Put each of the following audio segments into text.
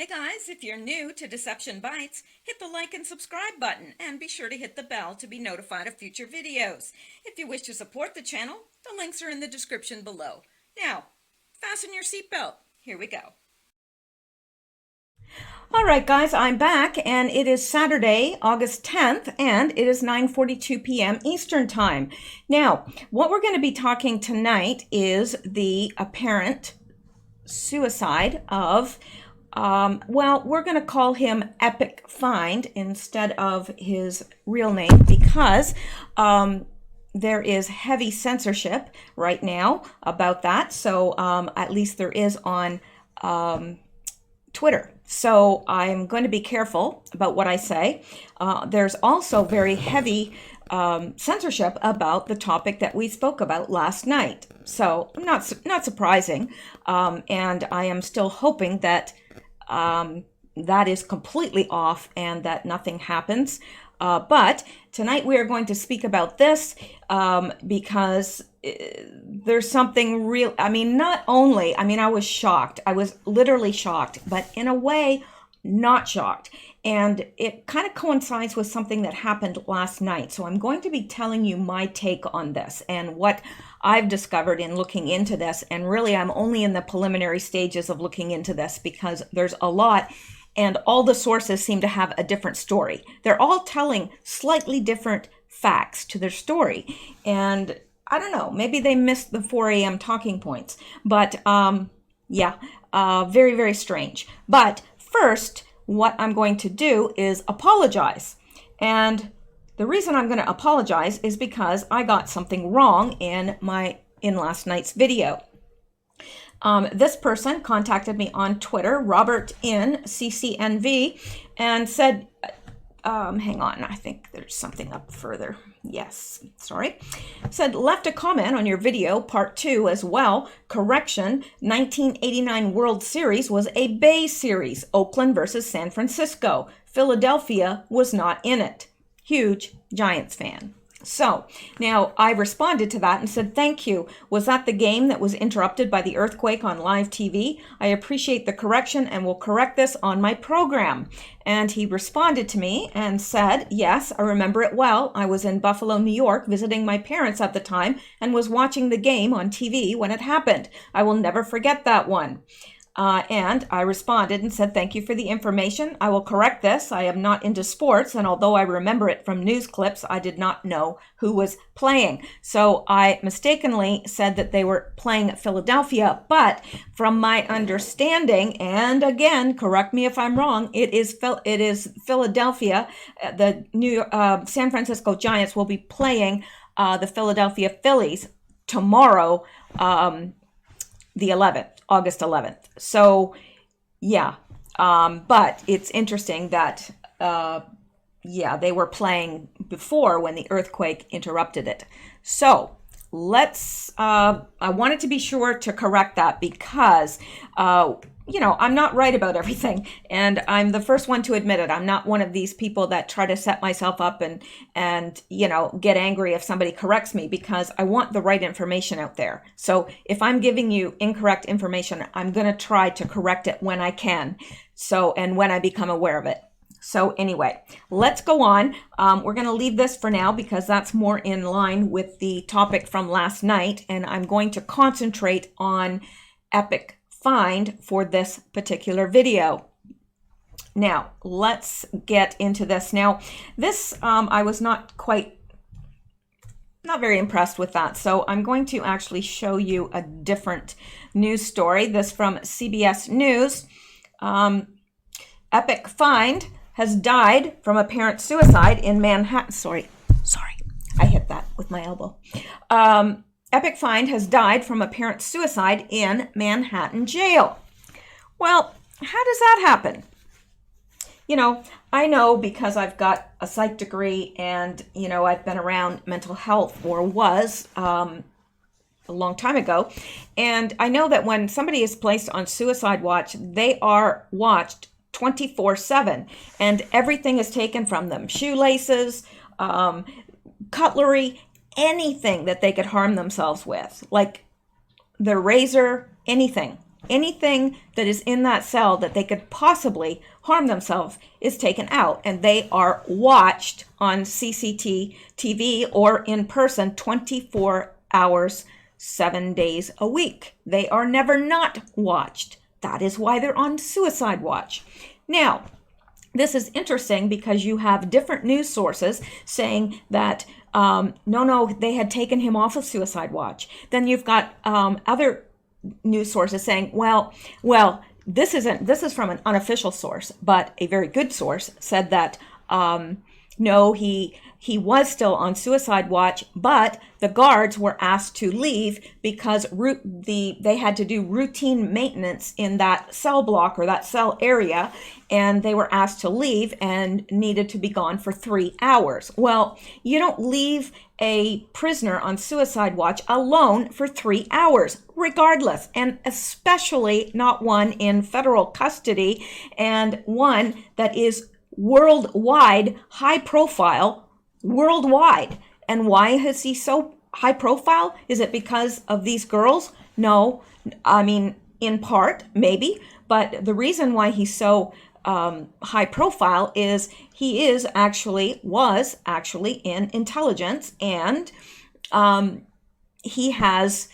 Hey guys, if you're new to Deception Bytes, hit the like and subscribe button and be sure to hit the bell to be notified of future videos. If you wish to support the channel, the links are in the description below. Now, fasten your seatbelt. Here we go. All right, guys, I'm back, and it is Saturday, August 10th, and it is 9:42 p.m. Eastern Time. Now, what we're going to be talking tonight is the apparent suicide of well, we're going to call him Epic Find instead of his real name because there is heavy censorship right now about that. So at least there is on Twitter. So I'm going to be careful about what I say. There's also very heavy censorship about the topic that we spoke about last night. So not surprising. And I am still hoping that that is completely off and that nothing happens. But tonight we are going to speak about this because there's something real. I mean, I was shocked. I was literally shocked, but in a way, not shocked. And it kind of coincides with something that happened last night. So I'm going to be telling you my take on this and what I've discovered in looking into this. And really, I'm only in the preliminary stages of looking into this because there's a lot and all the sources seem to have a different story. They're all telling slightly different facts to their story. And I don't know, maybe they missed the 4 a.m. talking points. But yeah, very, very strange. But first, what I'm going to do is apologize. And the reason I'm going to apologize is because I got something wrong in last night's video. This person contacted me on Twitter, Robert in CCNV, and said, hang on, I think there's something up further. Yes, sorry. Said, left a comment on your video, part 2 as well. Correction, 1989 World Series was a Bay Series, Oakland versus San Francisco. Philadelphia was not in it. Huge Giants fan. So now I responded to that and said, thank you. Was that the game that was interrupted by the earthquake on live TV? I appreciate the correction and will correct this on my program. And he responded to me and said, yes, I remember it well. I was in Buffalo, New York, visiting my parents at the time and was watching the game on TV when it happened. I will never forget that one. And I responded and said, thank you for the information. I will correct this. I am not into sports, and although I remember it from news clips, I did not know who was playing. So I mistakenly said that they were playing at Philadelphia, but from my understanding, and again, correct me if I'm wrong, it is Philadelphia. The San Francisco Giants will be playing the Philadelphia Phillies tomorrow, the 11th. August 11th. So yeah, but it's interesting that, yeah, they were playing before when the earthquake interrupted it. So let's, I wanted to be sure to correct that because, you know, I'm not right about everything, and I'm the first one to admit it. I'm not one of these people that try to set myself up and you know, get angry if somebody corrects me because I want the right information out there. So if I'm giving you incorrect information, I'm going to try to correct it when I can. So, and when I become aware of it. So anyway, let's go on. We're going to leave this for now because that's more in line with the topic from last night, and I'm going to concentrate on Epic Find for this particular video. Now, let's get into this. Now, this, I was not very impressed with that. So I'm going to actually show you a different news story. This from CBS News. Epic Find has died from apparent suicide in Manhattan. Sorry, I hit that with my elbow. Epic Find has died from apparent suicide in Manhattan jail. Well, how does that happen? You know, I know because I've got a psych degree and, you know, I've been around mental health, or was a long time ago. And I know that when somebody is placed on suicide watch, they are watched 24/7 and everything is taken from them. Shoelaces, cutlery, anything that they could harm themselves with, like their razor, anything. Anything that is in that cell that they could possibly harm themselves is taken out, and they are watched on CCTV or in person 24 hours, 7 days a week. They are never not watched. That is why they're on suicide watch. Now, this is interesting because you have different news sources saying that no, they had taken him off of suicide watch. Then you've got other news sources saying, well, this is from an unofficial source, but a very good source said that no, he was still on suicide watch, but the guards were asked to leave because they had to do routine maintenance in that cell block or that cell area, and they were asked to leave and needed to be gone for 3 hours. Well, you don't leave a prisoner on suicide watch alone for 3 hours, regardless, and especially not one in federal custody and one that is worldwide, high profile, worldwide. And why is he so high profile? Is it because of these girls? No, I mean, in part, maybe, but the reason why he's so high profile is he was actually in intelligence, and he has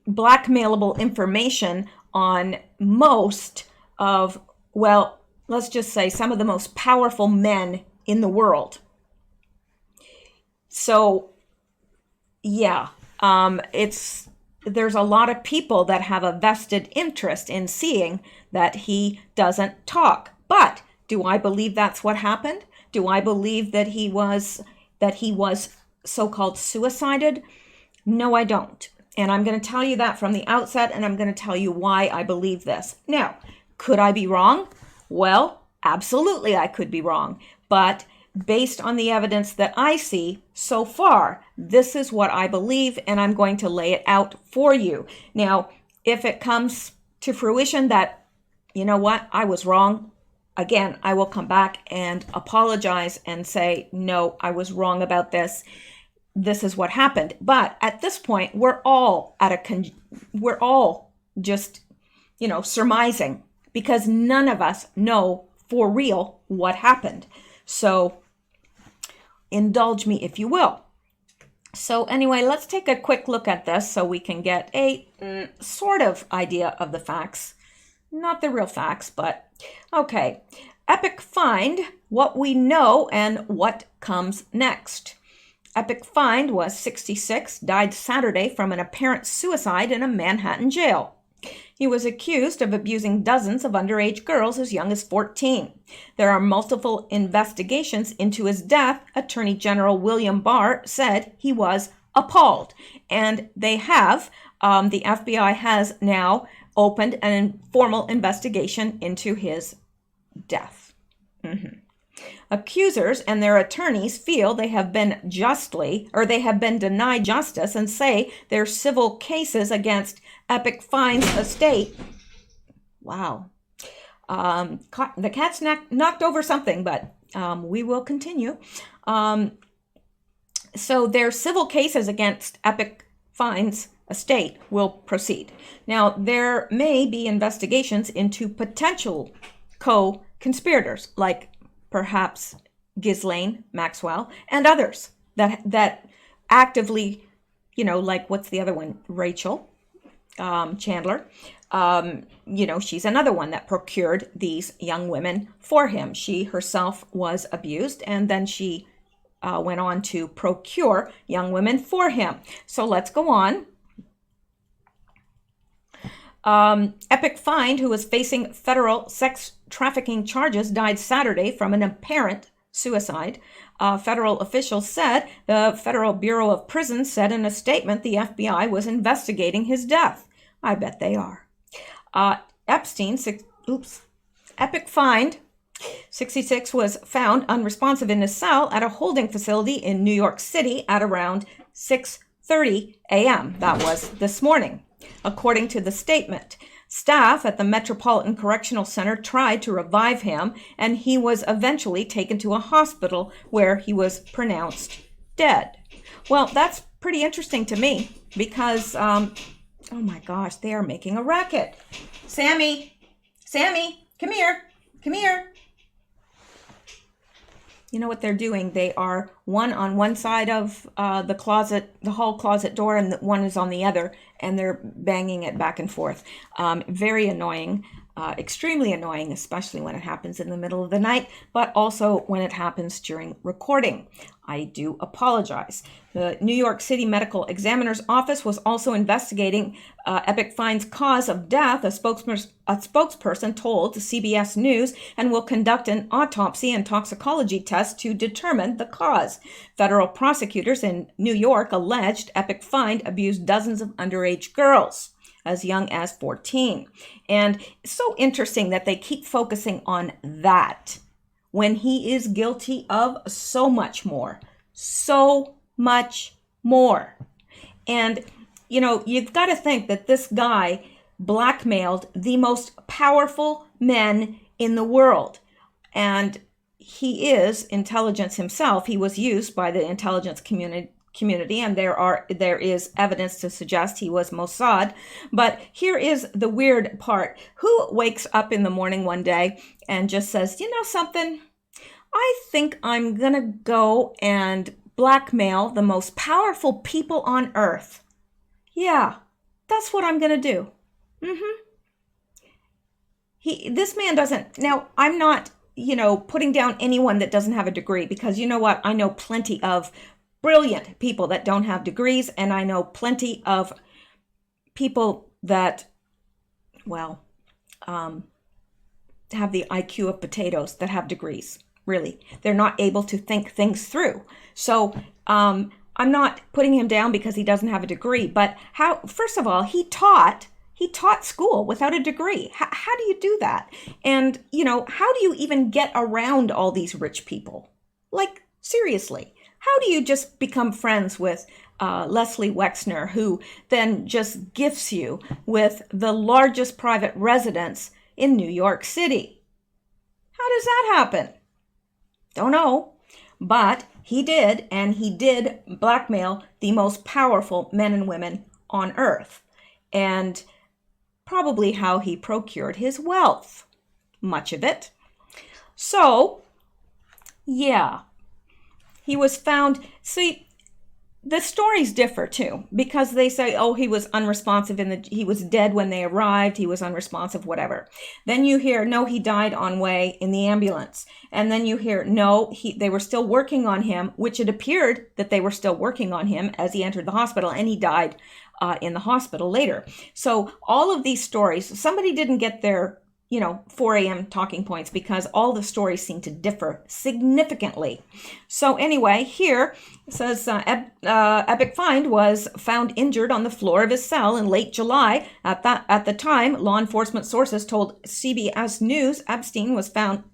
blackmailable information on most of, well, let's just say some of the most powerful men in the world. So, yeah, there's a lot of people that have a vested interest in seeing that he doesn't talk. But do I believe that's what happened? Do I believe that he was so-called suicided? No, I don't. And I'm going to tell you that from the outset, and I'm going to tell you why I believe this. Now, could I be wrong? Well, absolutely I could be wrong. But based on the evidence that I see so far, this is what I believe, and I'm going to lay it out for you. Now, if it comes to fruition that, you know what, I was wrong, again, I will come back and apologize and say, no, I was wrong about this. This is what happened. But at this point, we're all just, surmising, because none of us know for real what happened. So indulge me, if you will. So anyway, let's take a quick look at this so we can get a sort of idea of the facts. Not the real facts, but okay. Epic find, what we know and what comes next. Epic find was 66, died Saturday from an apparent suicide in a Manhattan jail. He was accused of abusing dozens of underage girls as young as 14. There are multiple investigations into his death. Attorney General William Barr said he was appalled. And they have, the FBI has now opened an informal investigation into his death. Accusers and their attorneys feel they have been denied justice and say their civil cases against Epic Find's estate. Wow. The cat's knocked over something, but we will continue. So their civil cases against Epic Find's estate will proceed. Now, there may be investigations into potential co-conspirators, like perhaps Ghislaine Maxwell and others that actively, like what's the other one? Rachel Chandler. She's another one that procured these young women for him. She herself was abused, and then she went on to procure young women for him. So let's go on. Epic Find, who was facing federal sex trafficking charges, died Saturday from an apparent suicide. Federal officials said the Federal Bureau of Prisons said in a statement the FBI was investigating his death. I bet they are. Epic Find, 66, was found unresponsive in his cell at a holding facility in New York City at around 6:30 a.m. That was this morning. According to the statement, staff at the Metropolitan Correctional Center tried to revive him, and he was eventually taken to a hospital where he was pronounced dead. Well, that's pretty interesting to me because Oh my gosh, they are making a racket. Sammy, come here. Come here. You know what they're doing? They are one on one side of the closet, the hall closet door, and one is on the other, and they're banging it back and forth. Very annoying, extremely annoying, especially when it happens in the middle of the night, but also when it happens during recording. I do apologize. The New York City Medical Examiner's Office was also investigating Epic Find's cause of death, a spokesperson told CBS News, and will conduct an autopsy and toxicology test to determine the cause. Federal prosecutors in New York alleged Epic Find abused dozens of underage girls as young as 14. And it's so interesting that they keep focusing on that when he is guilty of so much more. So much more. And, you know, you've got to think that this guy blackmailed the most powerful men in the world. And he is intelligence himself. He was used by the intelligence community, and there is evidence to suggest he was Mossad. But here is the weird part. Who wakes up in the morning one day and just says, you know something? I think I'm gonna go and blackmail the most powerful people on earth. Yeah, that's what I'm gonna do. This man doesn't. Now, I'm not, putting down anyone that doesn't have a degree, because you know what? I know plenty of brilliant people that don't have degrees, and I know plenty of people that, have the IQ of potatoes that have degrees. Really, they're not able to think things through. So I'm not putting him down because he doesn't have a degree. But first of all, he taught school without a degree. How do you do that? And, how do you even get around all these rich people? Like, seriously, how do you just become friends with Leslie Wexner, who then just gifts you with the largest private residence in New York City? How does that happen? Don't know, but he did, and he did blackmail the most powerful men and women on earth, and probably how he procured his wealth, much of it. So, yeah, he was found. See, the stories differ too, because they say, oh, he was unresponsive he was dead when they arrived, he was unresponsive, whatever. Then you hear, no, he died on way in the ambulance. And then you hear, no, they were still working on him, which it appeared that they were still working on him as he entered the hospital, and he died in the hospital later. So all of these stories, somebody didn't get their 4 a.m. talking points, because all the stories seem to differ significantly. So anyway, here it says Epic Find was found injured on the floor of his cell in late July. At the time, law enforcement sources told CBS News Epstein was found.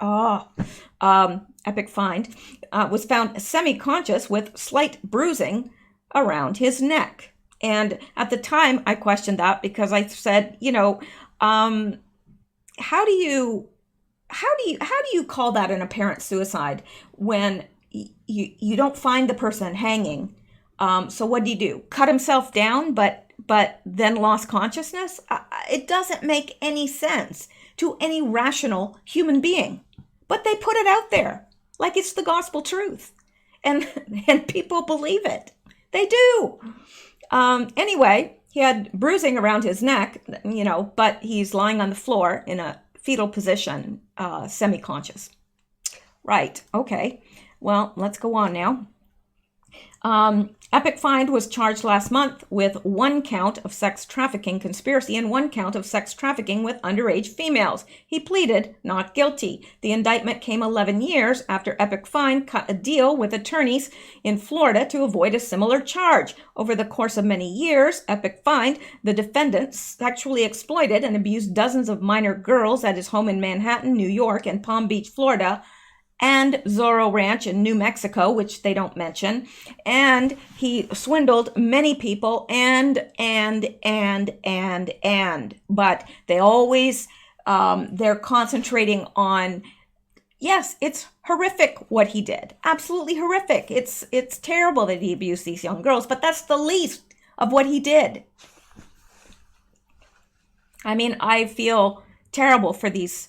Epic Find was found semi-conscious with slight bruising around his neck. And at the time, I questioned that, because I said, how do you call that an apparent suicide when you don't find the person hanging? So what do? Cut himself down, but then lost consciousness? It doesn't make any sense to any rational human being. But they put it out there like it's the gospel truth, and people believe it. They do. Anyway. He had bruising around his neck, but he's lying on the floor in a fetal position, semi-conscious. Right. Okay. Well, let's go on now. Epic Find was charged last month with 1 count of sex trafficking conspiracy and 1 count of sex trafficking with underage females. He pleaded not guilty. The indictment came 11 years after Epic Find cut a deal with attorneys in Florida to avoid a similar charge. Over the course of many years, Epic Find, the defendant, sexually exploited and abused dozens of minor girls at his home in Manhattan, New York, and Palm Beach, Florida, and Zorro Ranch in New Mexico, which they don't mention. And he swindled many people and. But they always, they're concentrating on, yes, it's horrific what he did. Absolutely horrific. It's terrible that he abused these young girls, but that's the least of what he did. I mean, I feel terrible for these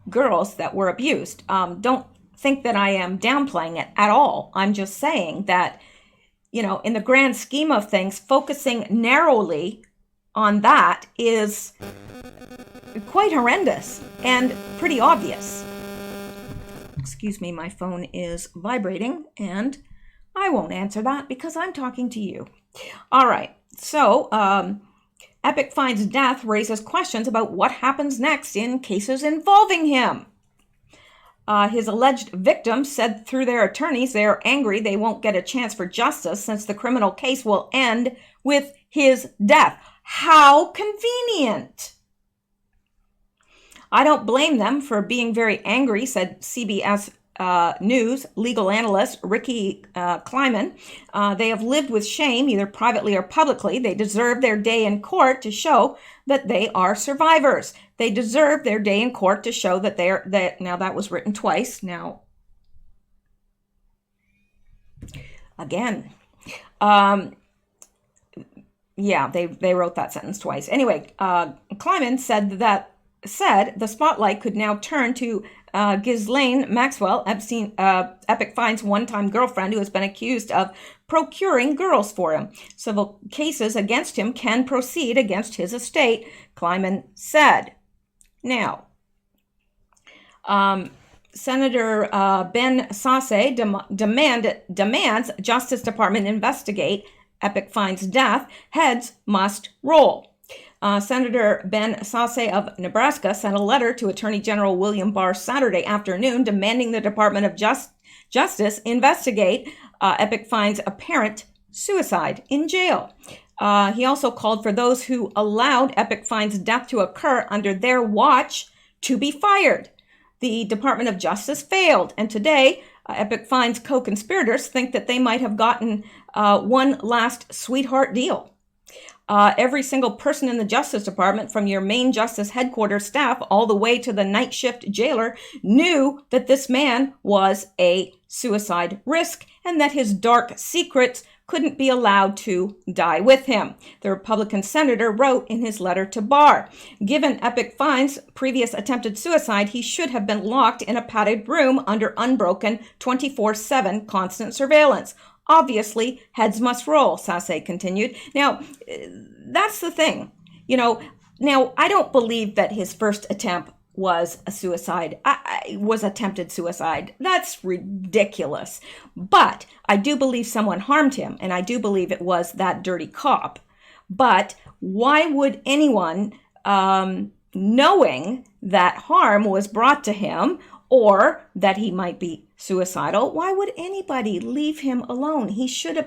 girls that were abused. Don't think that I am downplaying it at all. I'm just saying that, in the grand scheme of things, focusing narrowly on that is quite horrendous and pretty obvious. Excuse me, my phone is vibrating and I won't answer that because I'm talking to you. All right, so Epic finds death raises questions about what happens next in cases involving him. His alleged victims said through their attorneys they are angry they won't get a chance for justice since the criminal case will end with his death. How convenient! I don't blame them for being very angry, said CBS News legal analyst Ricky Kleiman. They have lived with shame, either privately or publicly. They deserve their day in court to show that they are survivors. They deserve their day in court to show that now that was written twice. Now, again, yeah, they wrote that sentence twice. Anyway, Kleiman said the spotlight could now turn to Ghislaine Maxwell, Epic Fine's one-time girlfriend who has been accused of procuring girls for him. Civil cases against him can proceed against his estate, Kleiman said. Now, Senator Ben Sasse demands Justice Department investigate Epic Fine's death. Heads must roll. Senator Ben Sasse of Nebraska sent a letter to Attorney General William Barr Saturday afternoon demanding the Department of Justice investigate Epic Fine's apparent suicide in jail. He also called for those who allowed Epic Fine's death to occur under their watch to be fired. The Department of Justice failed, and today Epic Fine's co-conspirators think that they might have gotten one last sweetheart deal. Every single person in the Justice Department, from your main Justice headquarters staff all the way to the night shift jailer, knew that this man was a suicide risk and that his dark secrets couldn't be allowed to die with him. The Republican senator wrote in his letter to Barr, given Epic Fine's previous attempted suicide, he should have been locked in a padded room under unbroken 24/7 constant surveillance. Obviously, heads must roll, Sasse continued. Now, that's the thing. Now, I don't believe that his first attempt was a suicide, was attempted suicide. That's ridiculous. But I do believe someone harmed him, and I do believe it was that dirty cop. But why would anyone, knowing that harm was brought to him or that he might be suicidal, why would anybody leave him alone?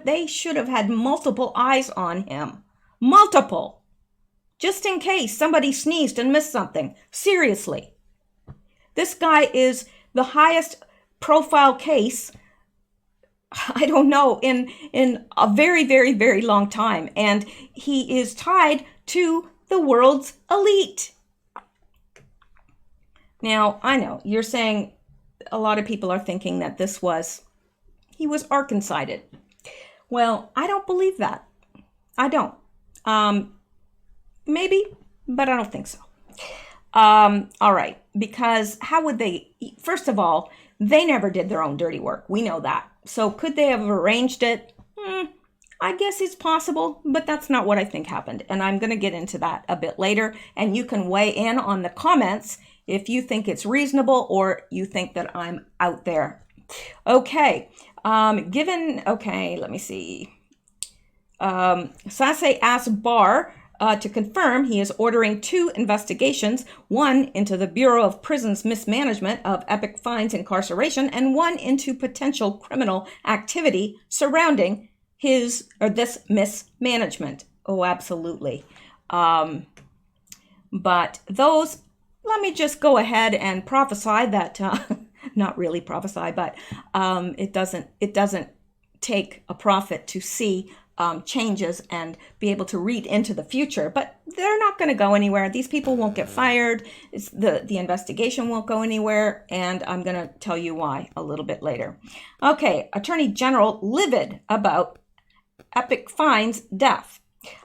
They should have had multiple eyes on him. Multiple. Just in case somebody sneezed and missed something. Seriously. This guy is the highest profile case, I don't know, in a very, very, very long time. And he is tied to the world's elite. Now, I know you're saying a lot of people are thinking that he was Arkansided. Well, I don't believe that. I don't. Maybe, but I don't think so. All right, because how would they, first of all, they never did their own dirty work. We know that. So could they have arranged it? I guess it's possible, but that's not what I think happened. And I'm going to get into that a bit later. And you can weigh in on the comments if you think it's reasonable or you think that I'm out there. Okay, let me see. Sasse asked Barr to confirm he is ordering 2 investigations, one into the Bureau of Prisons mismanagement of Epic Fine's incarceration and one into potential criminal activity surrounding this mismanagement. Oh, absolutely. But those, let me just go ahead and prophesy that, not really prophesy, but it doesn't take a prophet to see changes and be able to read into the future, but they're not going to go anywhere. These people won't get fired. The investigation won't go anywhere, and I'm going to tell you why a little bit later. Okay, Attorney General livid about Epic Fine's death.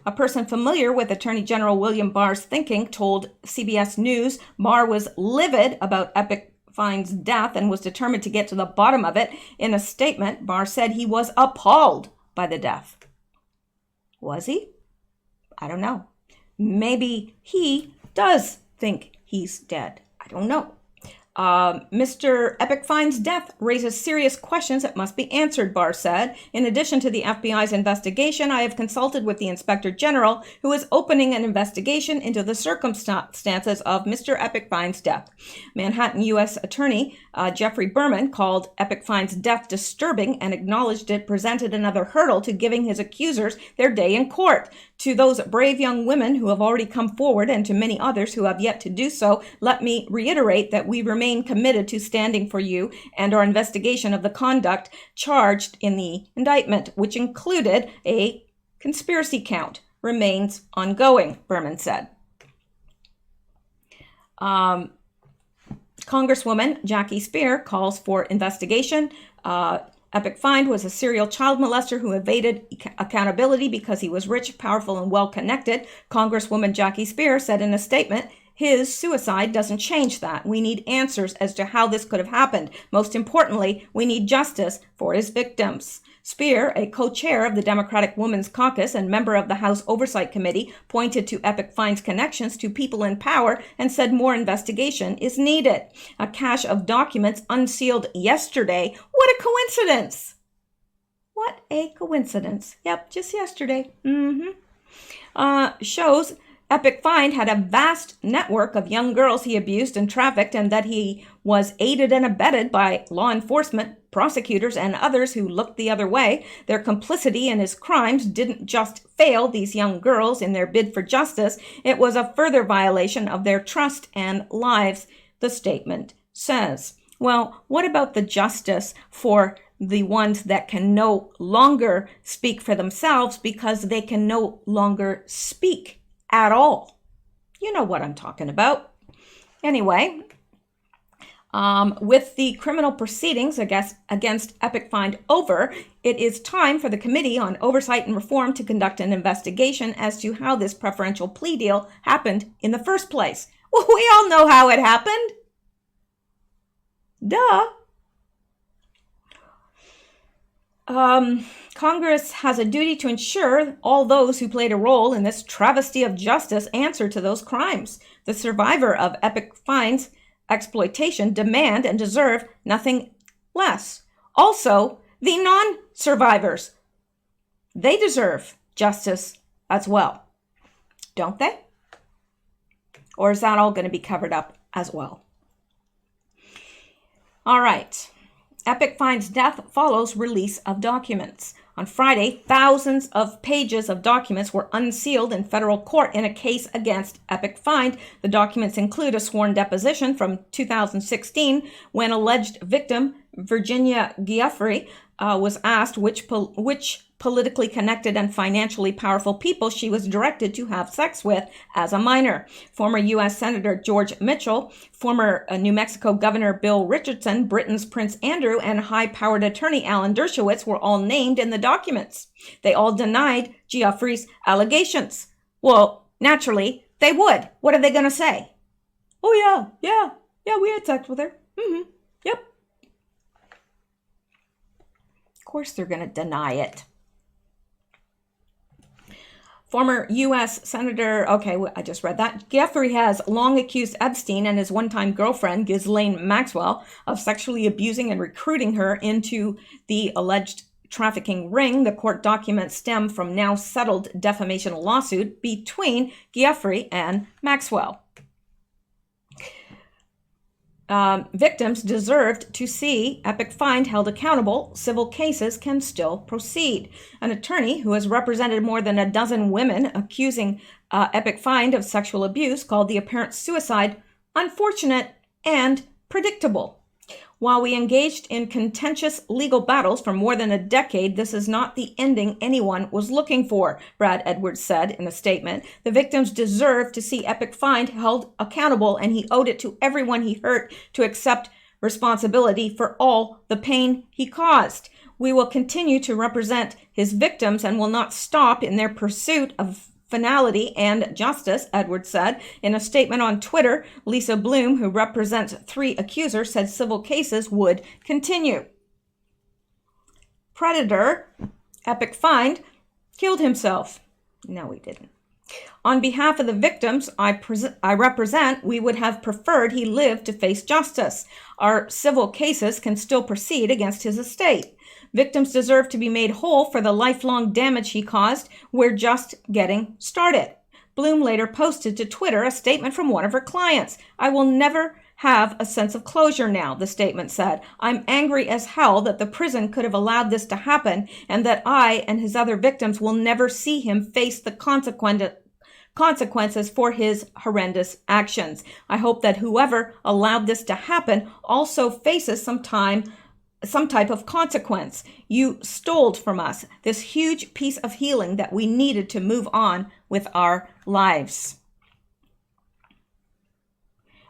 A person familiar with Attorney General William Barr's thinking told CBS News Barr was livid about Epic Fine's death and was determined to get to the bottom of it. In a statement, Barr said he was appalled by the death. Was he? I don't know. Maybe he does think he's dead. I don't know. Mr. Epic Fine's death raises serious questions that must be answered, Barr said. In addition to the FBI's investigation, I have consulted with the Inspector General, who is opening an investigation into the circumstances of Mr. Epic Fine's death. Manhattan U.S. Attorney Jeffrey Berman called Epic Fine's death disturbing and acknowledged it presented another hurdle to giving his accusers their day in court. To those brave young women who have already come forward and to many others who have yet to do so, let me reiterate that we remain committed to standing for you, and our investigation of the conduct charged in the indictment, which included a conspiracy count, remains ongoing, Berman said. Congresswoman Jackie Speer calls for investigation. Epic Fine was a serial child molester who evaded accountability because he was rich, powerful, and well-connected. Congresswoman Jackie Speer said in a statement, his suicide doesn't change that. We need answers as to how this could have happened. Most importantly, we need justice for his victims. Speer, a co-chair of the Democratic Women's Caucus and member of the House Oversight Committee, pointed to Epic Fine's connections to people in power and said more investigation is needed. A cache of documents unsealed yesterday. What a coincidence! What a coincidence. Yep, just yesterday. Shows Epic Fine had a vast network of young girls he abused and trafficked, and that he was aided and abetted by law enforcement, prosecutors, and others who looked the other way. Their complicity in his crimes didn't just fail these young girls in their bid for justice, it was a further violation of their trust and lives, the statement says. Well, what about the justice for the ones that can no longer speak for themselves because they can no longer speak at all? You know what I'm talking about. Anyway, with the criminal proceedings against Epic Fine over, it is time for the Committee on Oversight and Reform to conduct an investigation as to how this preferential plea deal happened in the first place. Well, we all know how it happened. Duh. Congress has a duty to ensure all those who played a role in this travesty of justice answer to those crimes. The survivor of Epic Fine's exploitation demand and deserve nothing less. Also, the non-survivors, they deserve justice as well, don't they? Or is that all going to be covered up as well? All right. Epic Fine's death follows release of documents. On Friday, thousands of pages of documents were unsealed in federal court in a case against Epic Fine. The documents include a sworn deposition from 2016 when alleged victim Virginia Giuffre was asked which politically connected and financially powerful people she was directed to have sex with as a minor. Former U.S. Senator George Mishel, former New Mexico Governor Bill Richardson, Britain's Prince Andrew, and high-powered attorney Alan Dershowitz were all named in the documents. They all denied Giuffre's allegations. Well, naturally, they would. What are they going to say? Oh, yeah, we had sex with her. Yep. Of course they're going to deny it. Former U.S. Senator, I just read that. Giuffre has long accused Epstein and his one-time girlfriend, Ghislaine Maxwell, of sexually abusing and recruiting her into the alleged trafficking ring. The court documents stem from now settled defamation lawsuit between Giuffre and Maxwell. Victims deserved to see Epic Fine held accountable. Civil cases can still proceed. An attorney who has represented more than a dozen women accusing Epic Fine of sexual abuse called the apparent suicide unfortunate and predictable. While we engaged in contentious legal battles for more than a decade, this is not the ending anyone was looking for, Brad Edwards said in a statement. The victims deserve to see Epic Fine held accountable, and he owed it to everyone he hurt to accept responsibility for all the pain he caused. We will continue to represent his victims and will not stop in their pursuit of finality and justice, Edwards said. In a statement on Twitter, Lisa Bloom, who represents 3 accusers, said civil cases would continue. Predator, epic find, killed himself. No, he didn't. On behalf of the victims I represent, we would have preferred he lived to face justice. Our civil cases can still proceed against his estate. Victims deserve to be made whole for the lifelong damage he caused. We're just getting started. Bloom later posted to Twitter a statement from one of her clients. I will never have a sense of closure now, the statement said. I'm angry as hell that the prison could have allowed this to happen and that I and his other victims will never see him face the consequences for his horrendous actions. I hope that whoever allowed this to happen also faces some type of consequence. You stole from us this huge piece of healing that we needed to move on with our lives.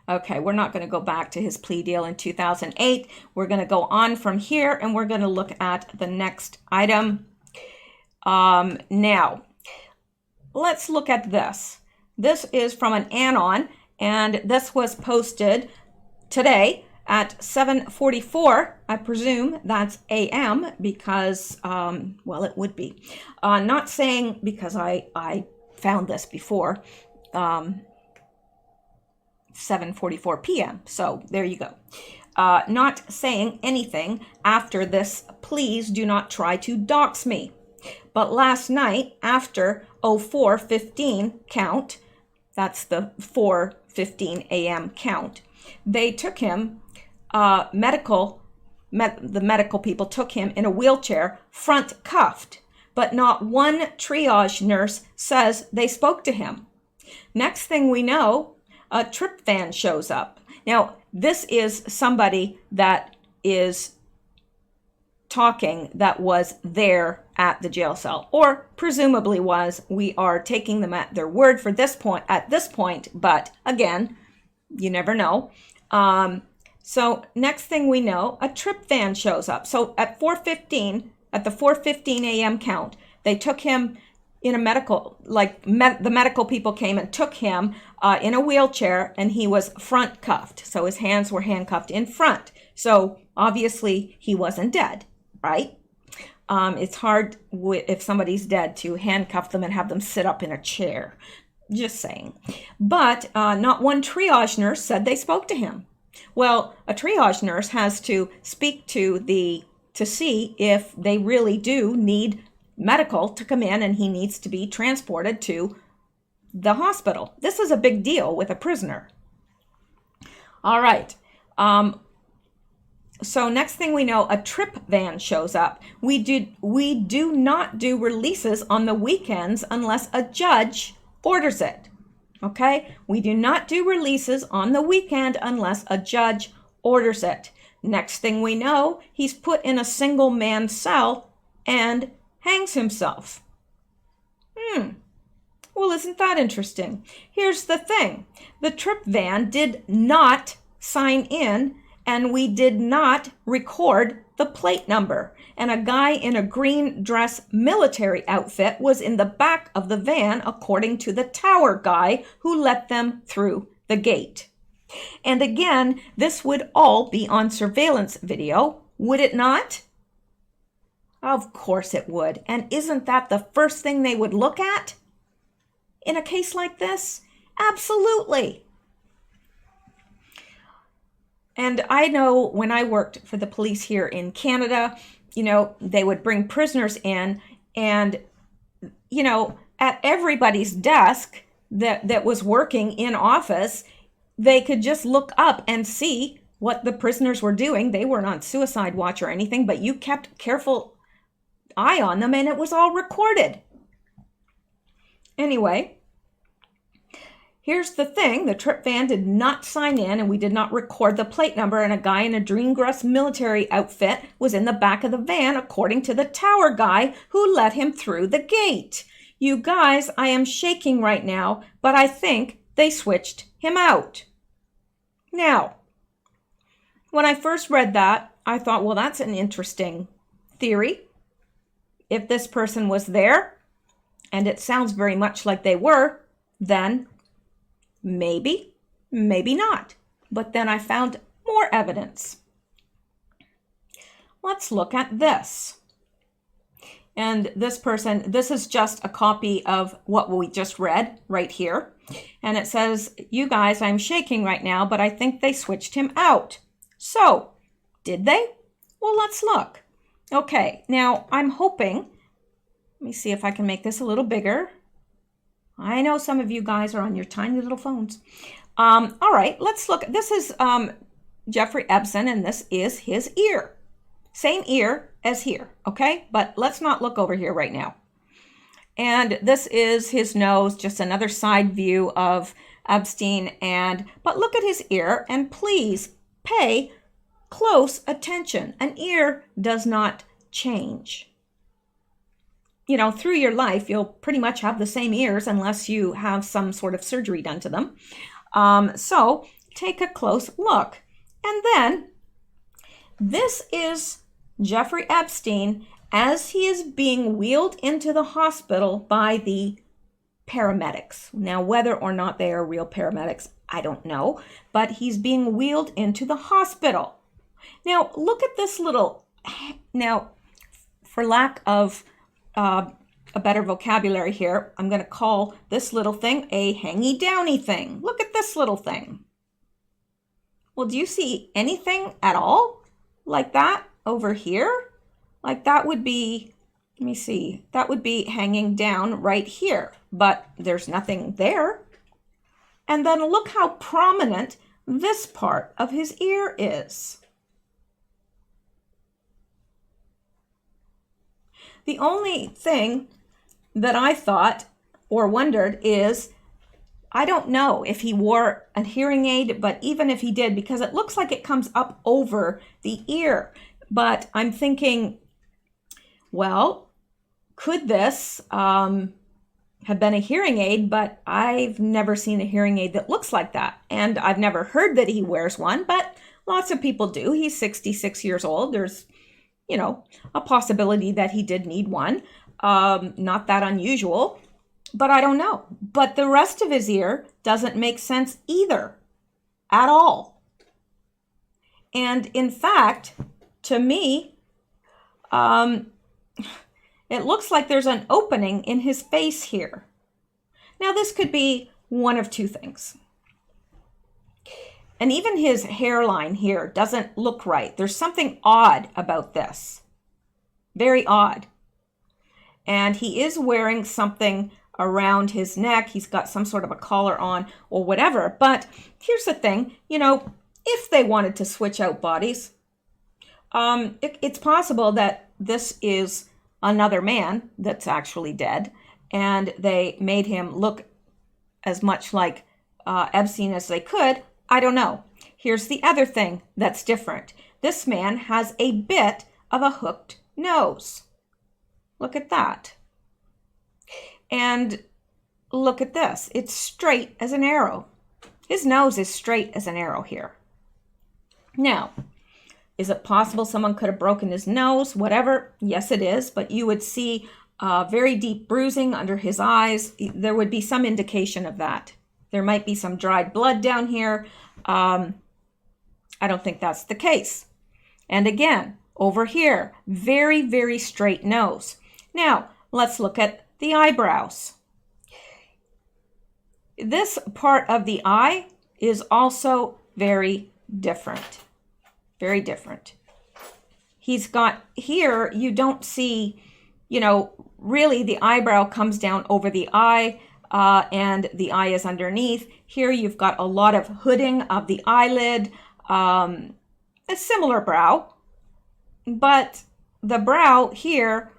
Okay, we're not going to go back to his plea deal in 2008. We're going to go on from here and we're going to look at the next item. Now, let's look at this. This is from an Anon, and this was posted today at 7:44. I presume that's AM because, well, it would be. Not saying because I found this before. 7:44 p.m. So there you go. Not saying anything after this, please do not try to dox me. But last night after 04:15 count, that's the 4:15 a.m. count, they took him, the medical people took him in a wheelchair, front cuffed, but not one triage nurse says they spoke to him. Next thing we know, a trip van shows up. Now, this is somebody that is talking that was there at the jail cell, or presumably was. We are taking them at their word for this point, at this point, but again, you never know. So next thing we know, a trip van shows up. So at 4:15, at the 4:15 a.m. count, they took him in a medical, the medical people came and took him in a wheelchair, and he was front cuffed. So his hands were handcuffed in front. So obviously he wasn't dead, right? It's hard if somebody's dead to handcuff them and have them sit up in a chair. Just saying. But not one triage nurse said they spoke to him. Well, a triage nurse has to speak to see if they really do need medical to come in and he needs to be transported to the hospital. This is a big deal with a prisoner. All right. So next thing we know, a trip van shows up. We do not do releases on the weekends unless a judge orders it. Okay? We do not do releases on the weekend unless a judge orders it. Next thing we know, he's put in a single man cell and hangs himself. Well, isn't that interesting? Here's the thing. The trip van did not sign in, and we did not record the plate number. And a guy in a green dress military outfit was in the back of the van, according to the tower guy who let them through the gate. And again, this would all be on surveillance video, would it not? Of course it would. And isn't that the first thing they would look at in a case like this? Absolutely. And I know when I worked for the police here in Canada, they would bring prisoners in, and, at everybody's desk that was working in office, they could just look up and see what the prisoners were doing. They weren't on suicide watch or anything, but you kept careful eye on them, and it was all recorded. Anyway, here's the thing. The trip van did not sign in, and we did not record the plate number, and a guy in a green dress military outfit was in the back of the van, according to the tower guy who let him through the gate. You guys, I am shaking right now, but I think they switched him out. Now, when I first read that, I thought, well, that's an interesting theory, if this person was there, and it sounds very much like they were, then maybe, maybe not. But then I found more evidence. Let's look at this. And this person, this is just a copy of what we just read right here. And it says, you guys, I'm shaking right now, but I think they switched him out. So, did they? Well, let's look. Okay, now I'm hoping, let me see if I can make this a little bigger. I know some of you guys are on your tiny little phones. All right, let's look. This is Jeffrey Epstein, and this is his ear. Same ear as here, okay? But let's not look over here right now. And this is his nose, just another side view of Epstein. But look at his ear, and please pay close attention. An ear does not change. You know, through your life, you'll pretty much have the same ears unless you have some sort of surgery done to them. So take a close look. And then this is Jeffrey Epstein as he is being wheeled into the hospital by the paramedics. Now, whether or not they are real paramedics, I don't know, but he's being wheeled into the hospital. Now, look at this little, now, for lack of a better vocabulary here, I'm going to call this little thing a hangy-downy thing. Look at this little thing. Well, do you see anything at all like that over here? Like that would be, let me see, that would be hanging down right here, but there's nothing there. And then look how prominent this part of his ear is. The only thing that I thought or wondered is, I don't know if he wore a hearing aid, but even if he did, because it looks like it comes up over the ear. But I'm thinking, well, could this have been a hearing aid? But I've never seen a hearing aid that looks like that. And I've never heard that he wears one, but lots of people do. He's 66 years old. There's, you know, a possibility that he did need one. Not that unusual, but I don't know. But the rest of his ear doesn't make sense either, at all. And in fact, to me, it looks like there's an opening in his face here. Now, this could be one of two things. And even his hairline here doesn't look right. There's something odd about this. Very odd. And he is wearing something around his neck. He's got some sort of a collar on or whatever. But here's the thing, you know, if they wanted to switch out bodies, it's possible that this is another man that's actually dead, and they made him look as much like Epstein as they could. I don't know. Here's the other thing that's different. This man has a bit of a hooked nose. Look at that. And look at this. It's straight as an arrow. His nose is straight as an arrow here. Now, is it possible someone could have broken his nose? Whatever. Yes, it is. But you would see very deep bruising under his eyes. There would be some indication of that. There might be some dried blood down here. I don't think that's the case. And again, over here, very, very straight nose. Now, let's look at the eyebrows. This part of the eye is also very different. Very different. He's got here, you don't see, you know, really the eyebrow comes down over the eye and the eye is underneath. Here you've got a lot of hooding of the eyelid, a similar brow, but the brow here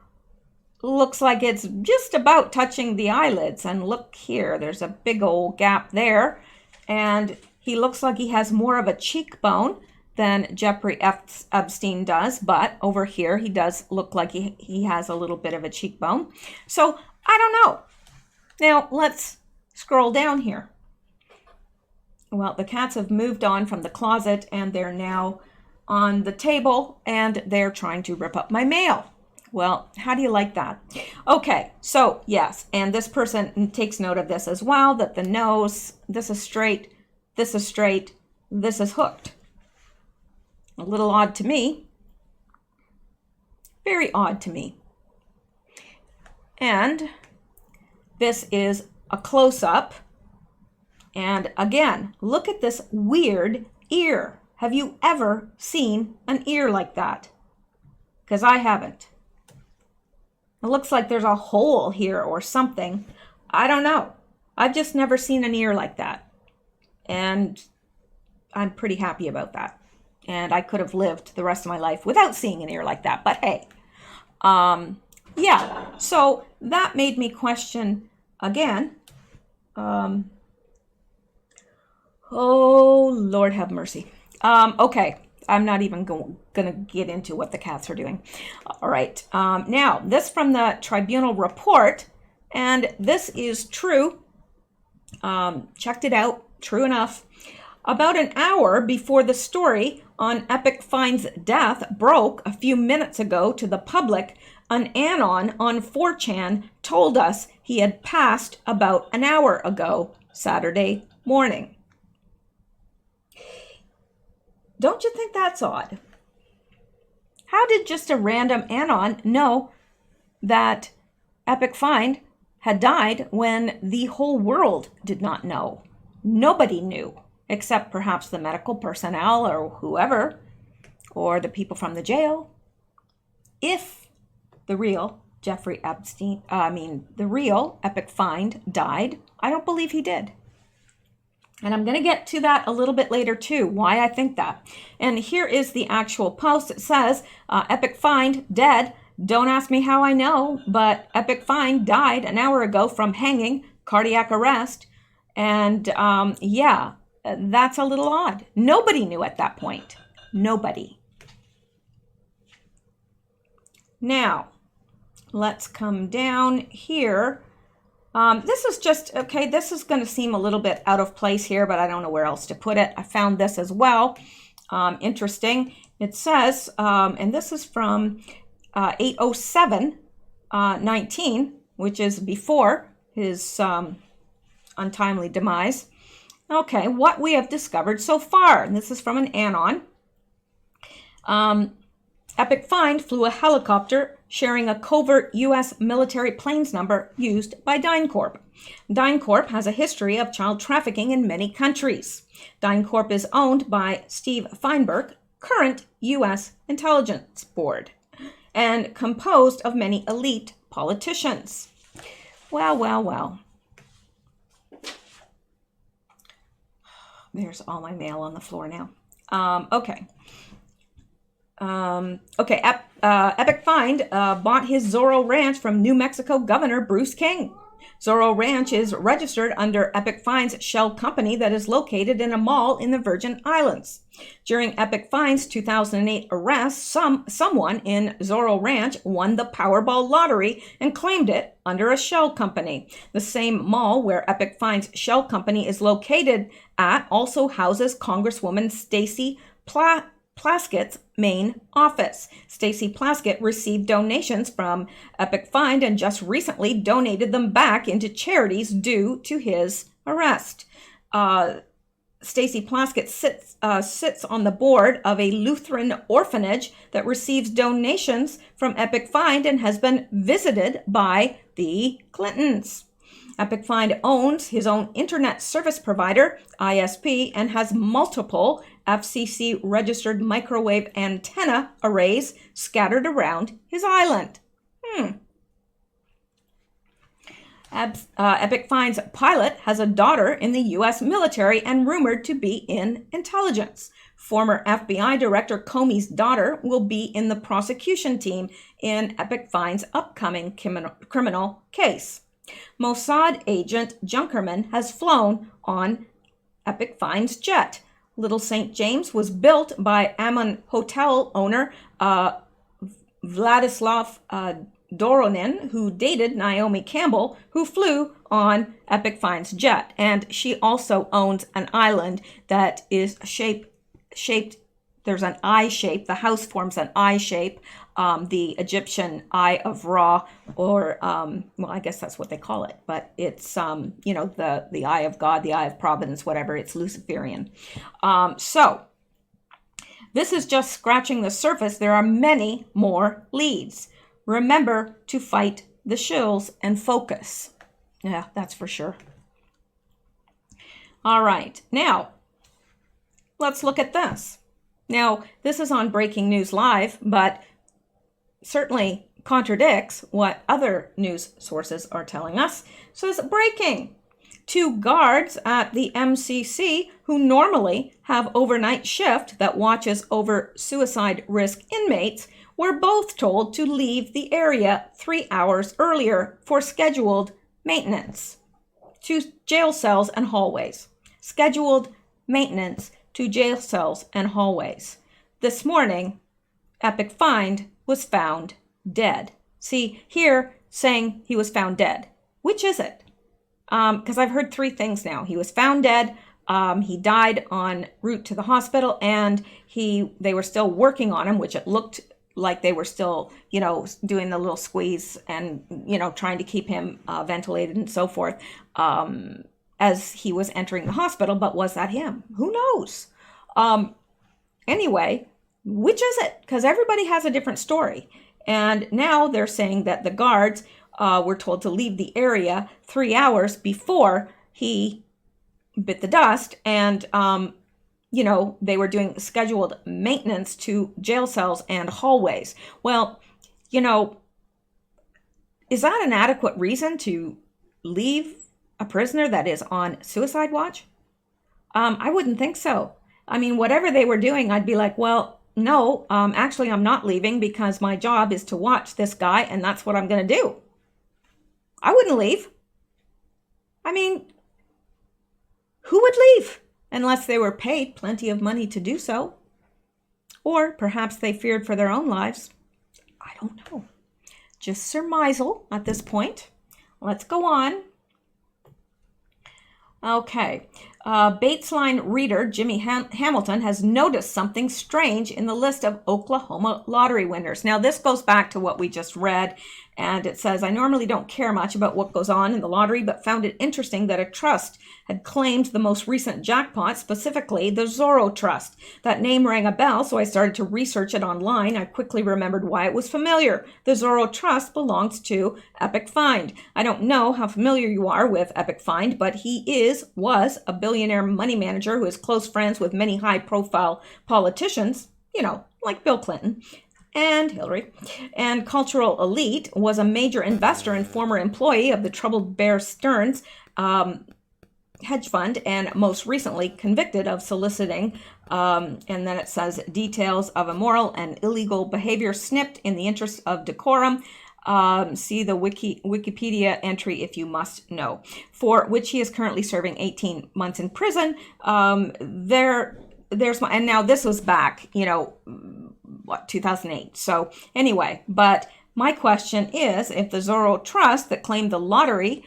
looks like it's just about touching the eyelids. And look here, there's a big old gap there. And he looks like he has more of a cheekbone than Jeffrey Epstein does, but over here he does look like he has a little bit of a cheekbone. So I don't know. Now let's scroll down here. Well, the cats have moved on from the closet and they're now on the table, and they're trying to rip up my mail. Well, how do you like that? Okay, so yes, and this person takes note of this as well, that the nose, this is straight, this is straight, this is hooked. A little odd to me. Very odd to me. And this is a close-up. And again, look at this weird ear. Have you ever seen an ear like that? Because I haven't. It looks like there's a hole here or something. I don't know. I've just never seen an ear like that. And I'm pretty happy about that. And I could have lived the rest of my life without seeing an ear like that. But hey, yeah. So that made me question again. Oh, Lord have mercy. Okay. I'm not even going to get into what the cats are doing. All right. Now, this from the Tribunal report, and this is true. Checked it out. True enough. About an hour before the story on Epic Fine's death broke a few minutes ago to the public, an anon on 4chan told us he had passed about an hour ago, Saturday morning. Don't you think that's odd? How did just a random anon know that Epic Fine had died when the whole world did not know? Nobody knew, except perhaps the medical personnel or whoever, or the people from the jail. If the real Jeffrey Epstein, the real Epic Fine died, I don't believe he did. And I'm going to get to that a little bit later too, why I think that. And here is the actual post. It says, Epic Fine dead. Don't ask me how I know, but Epic Fine died an hour ago from hanging, cardiac arrest. And yeah, that's a little odd. Nobody knew at that point. Nobody. Now, let's come down here. This is just, okay, this is going to seem a little bit out of place here, but I don't know where else to put it. I found this as well. Interesting. It says, and this is from 8/07/19, which is before his untimely demise. Okay, what we have discovered so far. And this is from an anon. Epic Fine flew a helicopter sharing a covert U.S. military planes number used by DynCorp. DynCorp has a history of child trafficking in many countries. DynCorp is owned by Steve Feinberg, current U.S. Intelligence Board, and composed of many elite politicians. Well, well, well. There's all my mail on the floor now. Okay. Epic Find bought his Zorro Ranch from New Mexico Governor Bruce King. Zorro Ranch is registered under Epic Find's shell company that is located in a mall in the Virgin Islands. During Epic Find's 2008 arrest, someone in Zorro Ranch won the Powerball lottery and claimed it under a shell company. The same mall where Epic Find's shell company is located at also houses Congresswoman Stacey Plaskett's main office. Stacey Plaskett received donations from Epic Find and just recently donated them back into charities due to his arrest. Stacey Plaskett sits on the board of a Lutheran orphanage that receives donations from Epic Find and has been visited by the Clintons. Epic Find owns his own internet service provider, ISP, and has multiple FCC-registered microwave antenna arrays scattered around his island. Epic Find's pilot has a daughter in the U.S. military and rumored to be in intelligence. Former FBI Director Comey's daughter will be in the prosecution team in Epic Find's upcoming criminal case. Mossad agent Junkerman has flown on Epic Find's jet. Little St. James was built by Ammon hotel owner Vladislav Doronin, who dated Naomi Campbell, who flew on Epic Find's jet. And she also owns an island that is shaped there's an eye shape. The house forms an eye shape. The Egyptian Eye of Ra, or well, I guess that's what they call it, but it's the eye of God, the eye of providence, whatever. It's Luciferian. So this is just scratching the surface. There are many more leads. Remember to fight the shills and focus. Yeah, that's for sure. All right, now let's look at this. Now, this is on Breaking News Live, but certainly contradicts what other news sources are telling us. So it's breaking. 2 guards at the MCC who normally have overnight shift that watches over suicide risk inmates were both told to leave the area 3 hours earlier for scheduled maintenance to jail cells and hallways. Scheduled maintenance to jail cells and hallways. This morning, Epic Find was found dead. See, here saying he was found dead. Which is it? Because I've heard 3 things now. He was found dead, he died en route to the hospital, and they were still working on him, which it looked like they were still, doing the little squeeze and, trying to keep him ventilated and so forth as he was entering the hospital. But was that him? Who knows? Anyway, which is it? Because everybody has a different story. And now they're saying that the guards were told to leave the area 3 hours before he bit the dust. And, they were doing scheduled maintenance to jail cells and hallways. Well, is that an adequate reason to leave a prisoner that is on suicide watch? I wouldn't think so. I mean, whatever they were doing, I'd be like, well, no, actually, I'm not leaving because my job is to watch this guy, and that's what I'm going to do. I wouldn't leave. I mean, who would leave unless they were paid plenty of money to do so? Or perhaps they feared for their own lives. I don't know. Just surmisal at this point. Let's go on. Okay. Batesline reader Jimmy Hamilton has noticed something strange in the list of Oklahoma lottery winners. Now, this goes back to what we just read, and it says, I normally don't care much about what goes on in the lottery, but found it interesting that a trust had claimed the most recent jackpot, specifically the Zorro Trust. That name rang a bell, so I started to research it online. I quickly remembered why it was familiar. The Zorro Trust belongs to Epic Find. I don't know how familiar you are with Epic Find, but he was a billionaire money manager who is close friends with many high-profile politicians, like Bill Clinton and Hillary, and cultural elite, was a major investor and former employee of the troubled Bear Stearns hedge fund, and most recently convicted of soliciting, and then it says, details of immoral and illegal behavior snipped in the interest of decorum. See the Wikipedia entry if you must know, for which he is currently serving 18 months in prison. And now this was back, 2008. So anyway, but my question is, if the Zorro Trust that claimed the lottery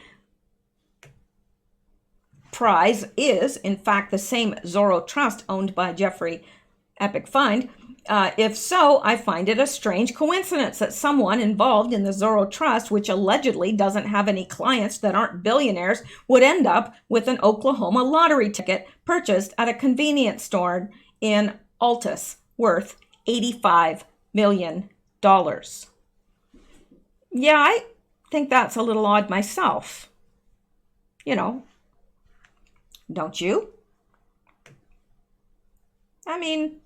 prize is in fact the same Zorro Trust owned by Jeffrey Epic Find, if so, I find it a strange coincidence that someone involved in the Zorro Trust, which allegedly doesn't have any clients that aren't billionaires, would end up with an Oklahoma lottery ticket purchased at a convenience store in Altus worth $85 million. Yeah, I think that's a little odd myself. Don't you? I mean,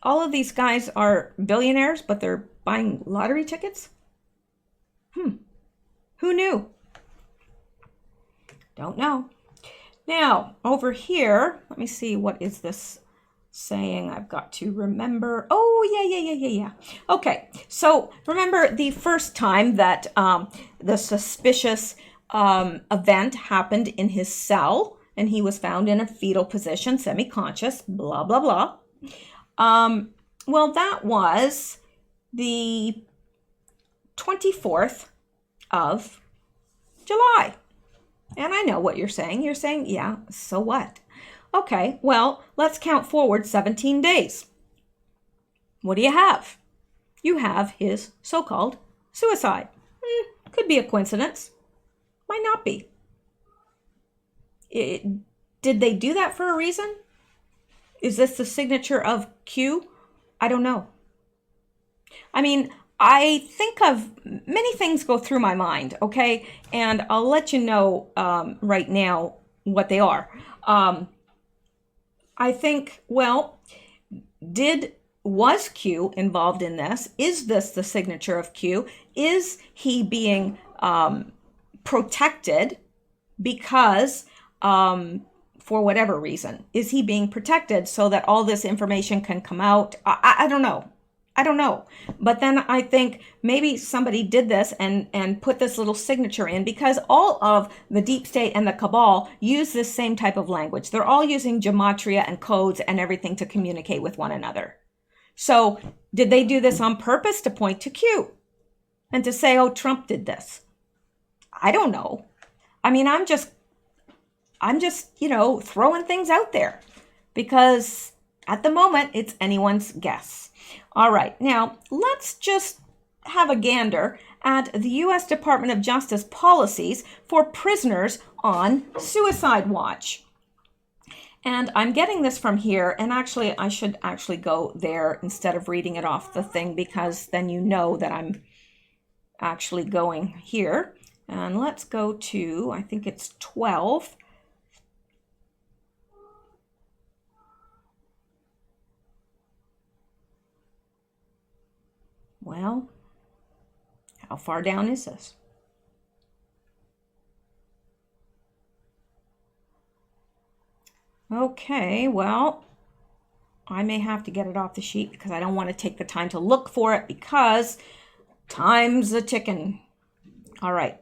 all of these guys are billionaires, but they're buying lottery tickets? Who knew? Don't know. Now, over here, let me see, what is this saying? I've got to remember. Oh, yeah. Okay, so remember the first time that the suspicious event happened in his cell, and he was found in a fetal position, semi-conscious, blah, blah, blah. Well, that was the 24th of July. And I know what you're saying. You're saying, yeah, so what? Okay, well, let's count forward 17 days. What do you have? You have his so-called suicide. Could be a coincidence. Might not be. Did they do that for a reason? Is this the signature of Q? I don't know. I mean, I think of many things go through my mind, okay? And I'll let you know right now what they are. I think, well, was Q involved in this? Is this the signature of Q? Is he being protected because for whatever reason? Is he being protected so that all this information can come out? I don't know. I don't know. But then I think maybe somebody did this and put this little signature in, because all of the deep state and the cabal use this same type of language. They're all using gematria and codes and everything to communicate with one another. So did they do this on purpose to point to Q and to say, oh, Trump did this? I don't know. I mean, I'm just, throwing things out there because at the moment it's anyone's guess. All right, now let's just have a gander at the U.S. Department of Justice policies for prisoners on suicide watch. And I'm getting this from here, and actually I should actually go there instead of reading it off the thing, because then you know that I'm actually going here. And let's go to, I think it's 12. Well, how far down is this? Okay, well, I may have to get it off the sheet because I don't want to take the time to look for it because time's a ticking. All right,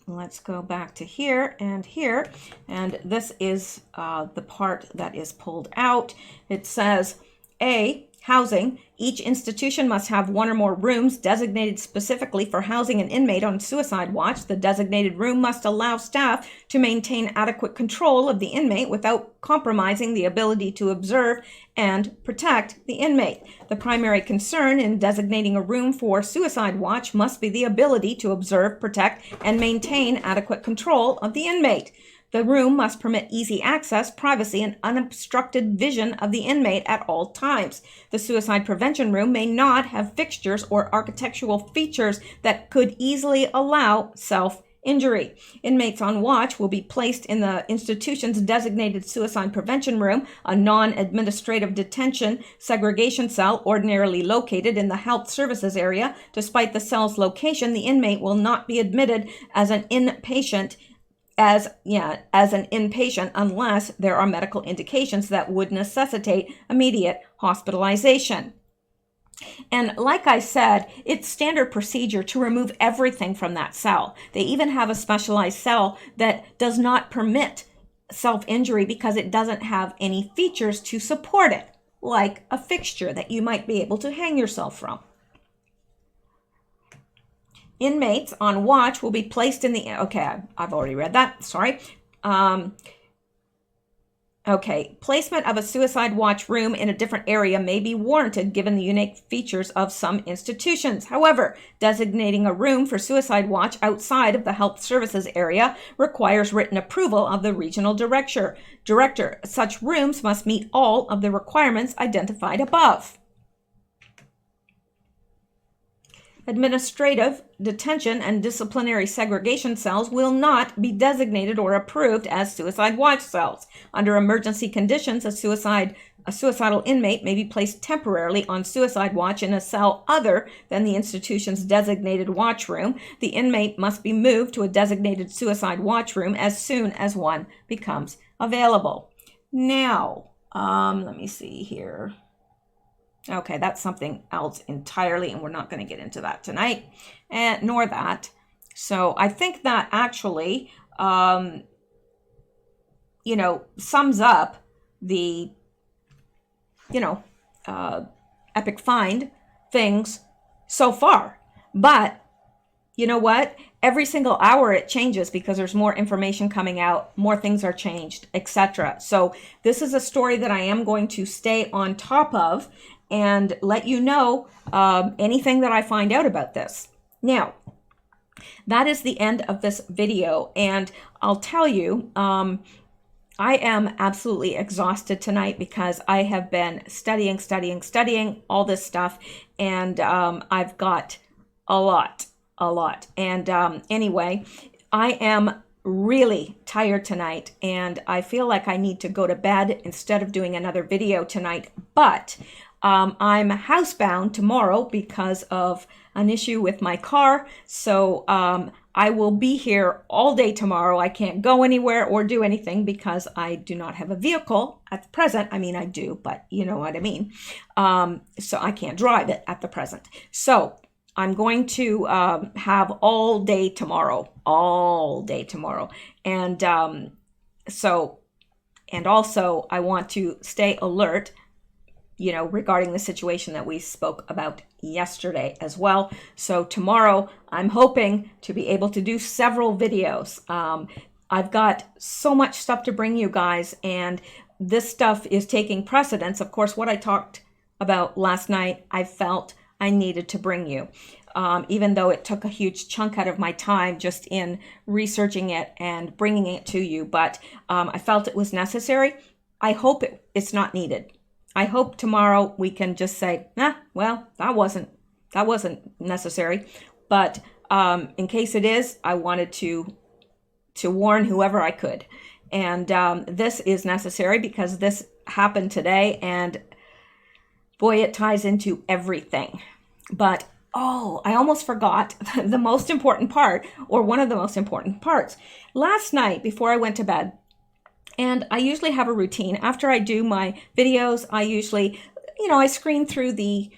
let's go back to here, and this is the part that is pulled out. It says, A, housing. Each institution must have one or more rooms designated specifically for housing an inmate on suicide watch. The designated room must allow staff to maintain adequate control of the inmate without compromising the ability to observe and protect the inmate. The primary concern in designating a room for suicide watch must be the ability to observe, protect, and maintain adequate control of the inmate. The room must permit easy access, privacy, and unobstructed vision of the inmate at all times. The suicide prevention room may not have fixtures or architectural features that could easily allow self-injury. Inmates on watch will be placed in the institution's designated suicide prevention room, a non-administrative detention segregation cell ordinarily located in the health services area. Despite the cell's location, the inmate will not be admitted as an inpatient unless there are medical indications that would necessitate immediate hospitalization. And like I said, it's standard procedure to remove everything from that cell. They even have a specialized cell that does not permit self-injury because it doesn't have any features to support it, like a fixture that you might be able to hang yourself from. Inmates on watch will be placed in the, okay, I've already read that, sorry. Placement of a suicide watch room in a different area may be warranted given the unique features of some institutions. However, designating a room for suicide watch outside of the health services area requires written approval of the regional director. Such rooms must meet all of the requirements identified above. Administrative, detention, and disciplinary segregation cells will not be designated or approved as suicide watch cells. Under emergency conditions, a suicidal inmate may be placed temporarily on suicide watch in a cell other than the institution's designated watch room. The inmate must be moved to a designated suicide watch room as soon as one becomes available. Now, let me see here. Okay, that's something else entirely, and we're not going to get into that tonight, nor that. So I think that actually, sums up the, epic find things so far. But you know what? Every single hour it changes because there's more information coming out, more things are changed, etc. So this is a story that I am going to stay on top of and let you know anything that I find out about this. Now, that is the end of this video, and I'll tell you, I am absolutely exhausted tonight because I have been studying all this stuff, and I've got a lot. And anyway, I am really tired tonight, and I feel like I need to go to bed instead of doing another video tonight. But I'm housebound tomorrow because of an issue with my car. So I will be here all day tomorrow. I can't go anywhere or do anything because I do not have a vehicle at the present. I mean, I do, but you know what I mean. So I can't drive it at the present. So I'm going to have all day tomorrow. And and also I want to stay alert, you know, regarding the situation that we spoke about yesterday as well. So tomorrow, I'm hoping to be able to do several videos. I've got so much stuff to bring you guys, and this stuff is taking precedence. Of course, what I talked about last night, I felt I needed to bring you, even though it took a huge chunk out of my time just in researching it and bringing it to you. But I felt it was necessary. I hope it's not needed. I hope tomorrow we can just say, well, that wasn't necessary. But in case it is, I wanted to warn whoever I could. And this is necessary because this happened today, and boy, it ties into everything. But I almost forgot the most important part, or one of the most important parts. Last night, before I went to bed, and I usually have a routine. After I do my videos, I usually, you know, I screen through the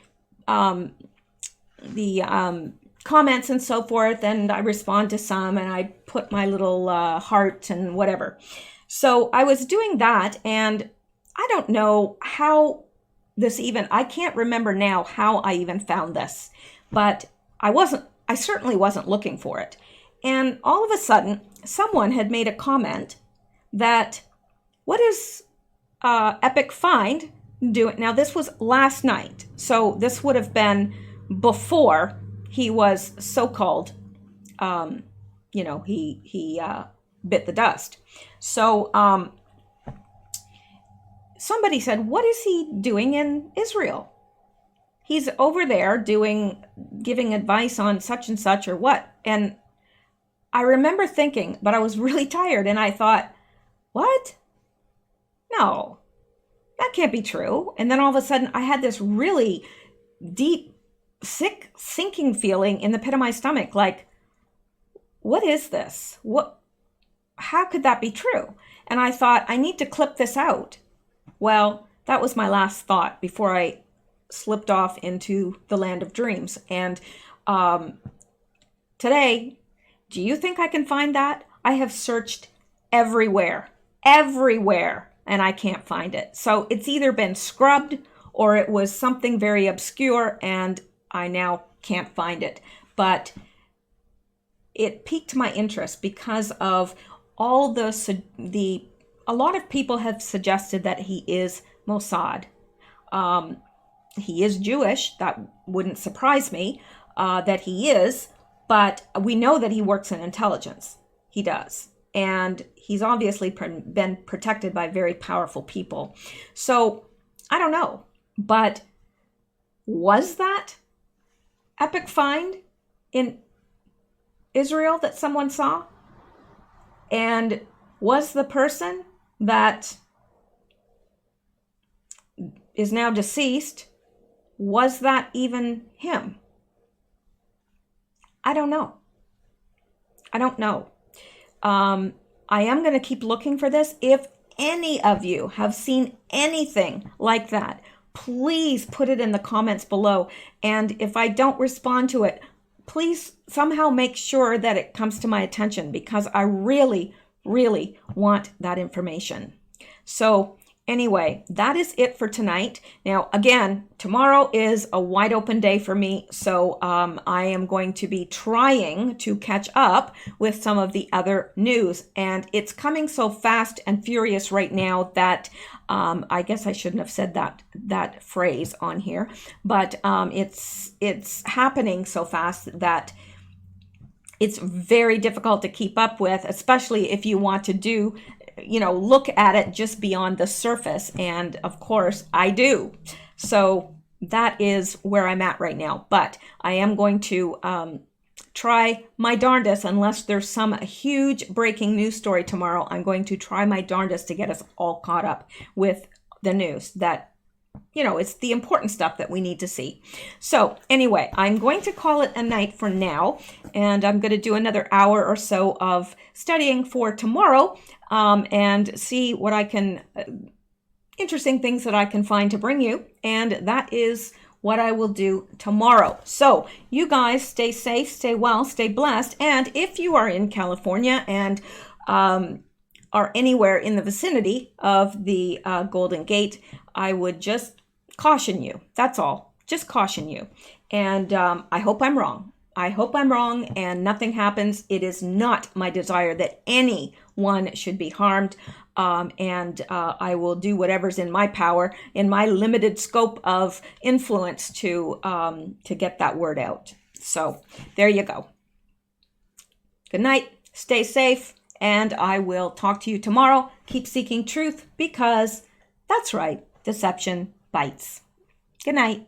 comments and so forth, and I respond to some, and I put my little heart and whatever. So I was doing that, and I don't know how I can't remember now how I even found this, but I certainly wasn't looking for it. And all of a sudden, someone had made a comment that, what is Epic Find doing? Now, this was last night, so this would have been before he was so-called, you know, he bit the dust. So somebody said, what is he doing in Israel? He's over there giving advice on such and such or what? And I remember thinking, but I was really tired, and I thought, what? No, that can't be true. And then all of a sudden I had this really deep, sinking feeling in the pit of my stomach. Like, what is this? How could that be true? And I thought, I need to clip this out. Well, that was my last thought before I slipped off into the land of dreams. And today, do you think I can find that? I have searched everywhere, and I can't find it. So it's either been scrubbed or it was something very obscure, and I now can't find it. But it piqued my interest because of all a lot of people have suggested that he is Mossad. He is Jewish. That wouldn't surprise me that he is, but we know that he works in intelligence. He does. And he's obviously been protected by very powerful people. So I don't know, but was that Epic Find in Israel that someone saw? And was the person that is now deceased, was that even him? I don't know. I am going to keep looking for this. If any of you have seen anything like that, please put it in the comments below. And if I don't respond to it, please somehow make sure that it comes to my attention, because I really, really want that information. So anyway, that is it for tonight. Now, again, tomorrow is a wide open day for me, so I am going to be trying to catch up with some of the other news, and it's coming so fast and furious right now that I guess I shouldn't have said that phrase on here, but it's happening so fast that it's very difficult to keep up with, especially if you want to look at it just beyond the surface. And of course, I do. So that is where I'm at right now. But I am going to try my darndest, unless there's some huge breaking news story tomorrow, I'm going to try my darndest to get us all caught up with the news that it's the important stuff that we need to see. So anyway, I'm going to call it a night for now, and I'm going to do another hour or so of studying for tomorrow, and see what I can, interesting things that I can find to bring you. And that is what I will do tomorrow. So you guys stay safe, stay well, stay blessed. And if you are in California and are anywhere in the vicinity of the Golden Gate, I would just caution you. That's all. Just caution you. And I hope I'm wrong. I hope I'm wrong and nothing happens. It is not my desire that anyone should be harmed. And I will do whatever's in my power, in my limited scope of influence, to get that word out. So there you go. Good night. Stay safe. And I will talk to you tomorrow. Keep seeking truth, because that's right. Deception bites. Good night.